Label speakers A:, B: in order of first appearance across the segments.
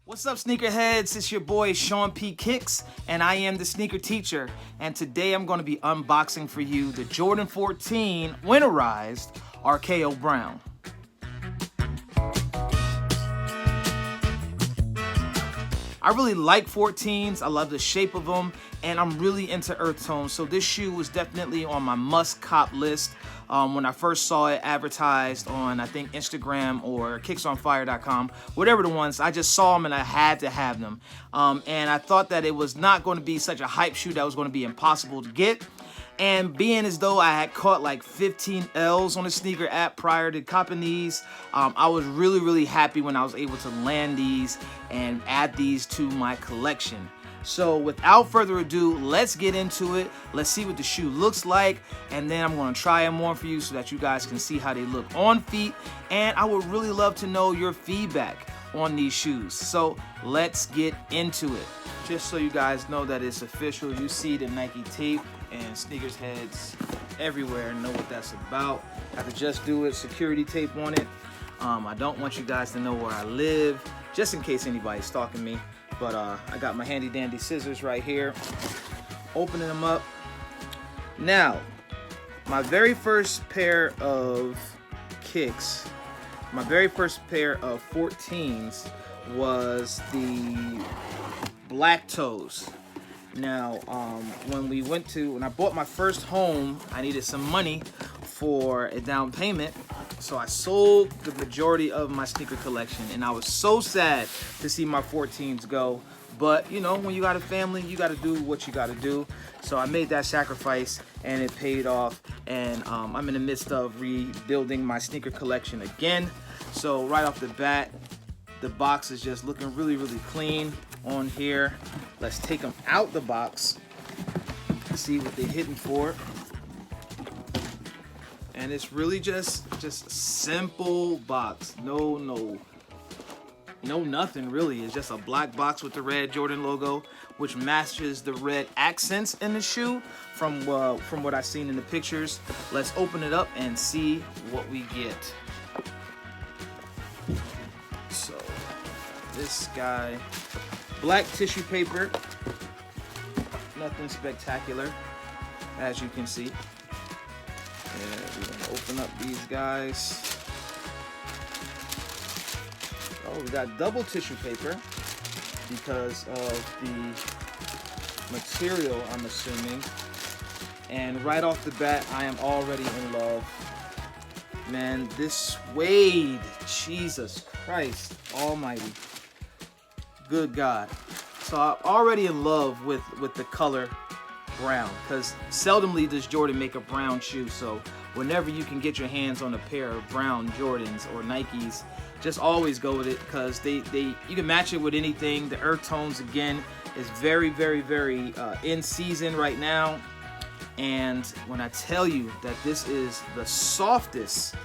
A: What's up, sneakerheads? It's your boy Sean P. Kicks, and I am the sneaker teacher. And today I'm going to be unboxing for you the Jordan 14 Winterized ARCHEO Brown. I really like 14s. I love the shape of them, and I'm really into earth tones. So this shoe was definitely on my must-cop list when I first saw it advertised on, I think, Instagram or kicksonfire.com, whatever the ones. I just saw them and I had to have them. And I thought that it was not going to be such a hype shoe that was going to be impossible to get. And being as though I had caught like 15 L's on the sneaker app prior to copping these, I was really happy when I was able to land these and add these to my collection. So without further ado, let's get into it. Let's see what the shoe looks like, and then I'm going to try them on for you so that you guys can see how they look on feet. And I would really love to know your feedback on these shoes. So let's get into it. Just so you guys know that it's official, you see the Nike tape and sneakers heads everywhere. Know what that's about. I could just do it, security tape on it. I don't want you guys to know where I live, just in case anybody's stalking me. But I got my handy dandy scissors right here, opening them up. Now, my very first pair of kicks, my very first pair of 14s was the black toes. Now, when I bought my first home, I needed some money for a down payment, so I sold the majority of my sneaker collection, and I was so sad to see my 14s go. But you know, when you got a family, you got to do what you got to do. So I made that sacrifice, and it paid off. And I'm in the midst of rebuilding my sneaker collection again. So right off the bat, the box is just looking really clean on here. Let's take them out the box, see what they're hitting for. And it's really just a simple box. No nothing really. It's just a black box with the red Jordan logo, which matches the red accents in the shoe from what I've seen in the pictures. Let's open it up and see what we get. So this guy, black tissue paper, nothing spectacular, as you can see. And we're gonna open up these guys. Oh, we got double tissue paper because of the material, I'm assuming. And right off the bat, I am already in love. Man, this suede, Jesus Christ almighty. Good God. So I'm already in love with the color brown, because seldomly does Jordan make a brown shoe. So whenever you can get your hands on a pair of brown Jordans or Nikes, just always go with it, because you can match it with anything. The earth tones again is very in season right now. And when I tell you that this is the softest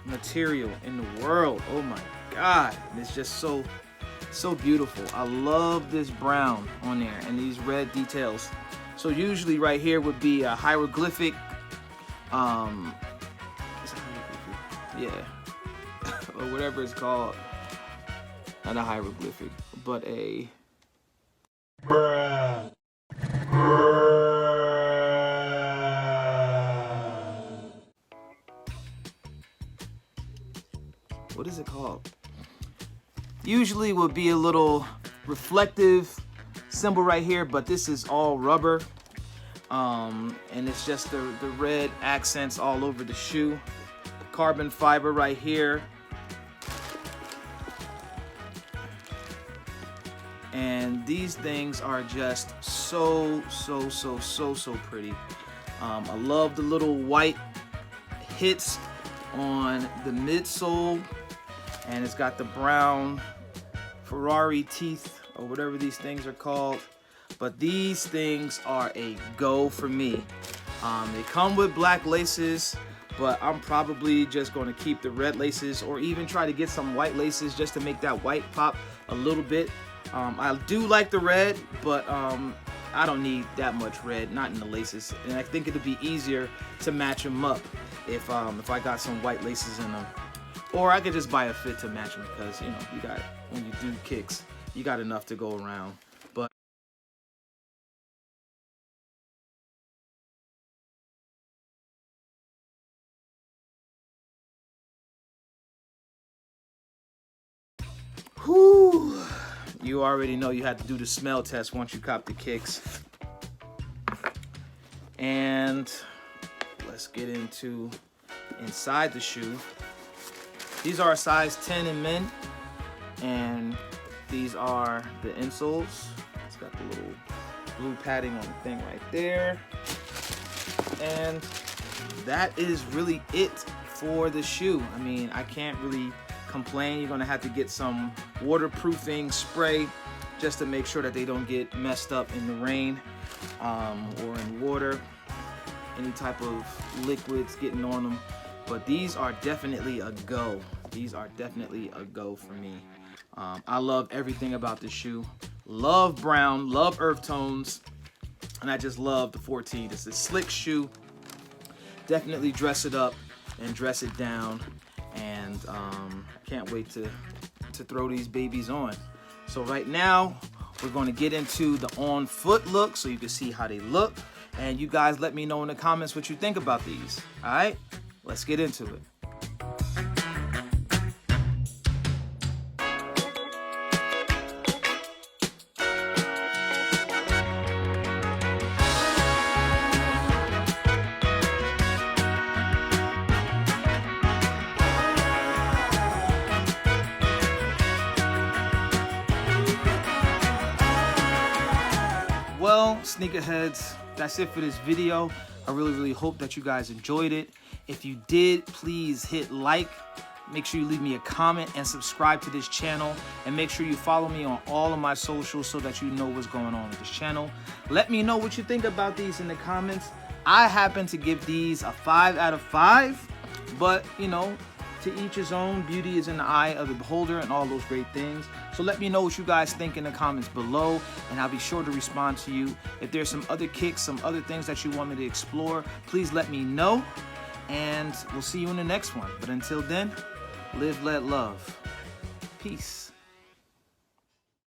A: material in the world, oh my God, it's just so beautiful. I love this brown on there and these red details. So usually right here would be a hieroglyphic, yeah, or whatever it's called. Not a hieroglyphic, but a bruh. What is it called? Usually would be a little reflective symbol right here, but this is all rubber, and it's just the red accents all over the shoe. Carbon fiber right here, and these things are just so pretty. I love the little white hits on the midsole, and it's got the brown Ferrari teeth or whatever these things are called. But these things are a go for me. They come with black laces, but I'm probably just going to keep the red laces, or even try to get some white laces just to make that white pop a little bit. I do like the red, but I don't need that much red, not in the laces. And I think it'd be easier to match them up if I got some white laces in them. Or I could just buy a fit to match them because, you know, you got, when you do kicks, you got enough to go around. But whew, you already know you had to do the smell test once you cop the kicks. And let's get into inside the shoe. These are a size 10 in men, and these are the insoles. It's got the little blue padding on the thing right there. And that is really it for the shoe. I mean, I can't really complain. You're gonna have to get some waterproofing spray just to make sure that they don't get messed up in the rain or in water, any type of liquids getting on them. But these are definitely a go. These are definitely a go for me. I love everything about this shoe. Love brown, love earth tones, and I just love the 14. It's a slick shoe. Definitely dress it up and dress it down, and can't wait to throw these babies on. So right now, we're going to get into the on foot look so you can see how they look. And you guys let me know in the comments what you think about these. All right, let's get into it. Well, sneakerheads, that's it for this video. I really hope that you guys enjoyed it. If you did, please hit like. Make sure you leave me a comment and subscribe to this channel. And make sure you follow me on all of my socials so that you know what's going on with this channel. Let me know what you think about these in the comments. I happen to give these a 5 out of 5. But, you know, to each his own. Beauty is in the eye of the beholder and all those great things. So let me know what you guys think in the comments below, and I'll be sure to respond to you. If there's some other kicks, some other things that you want me to explore, please let me know, and we'll see you in the next one. But until then, live, let love. Peace.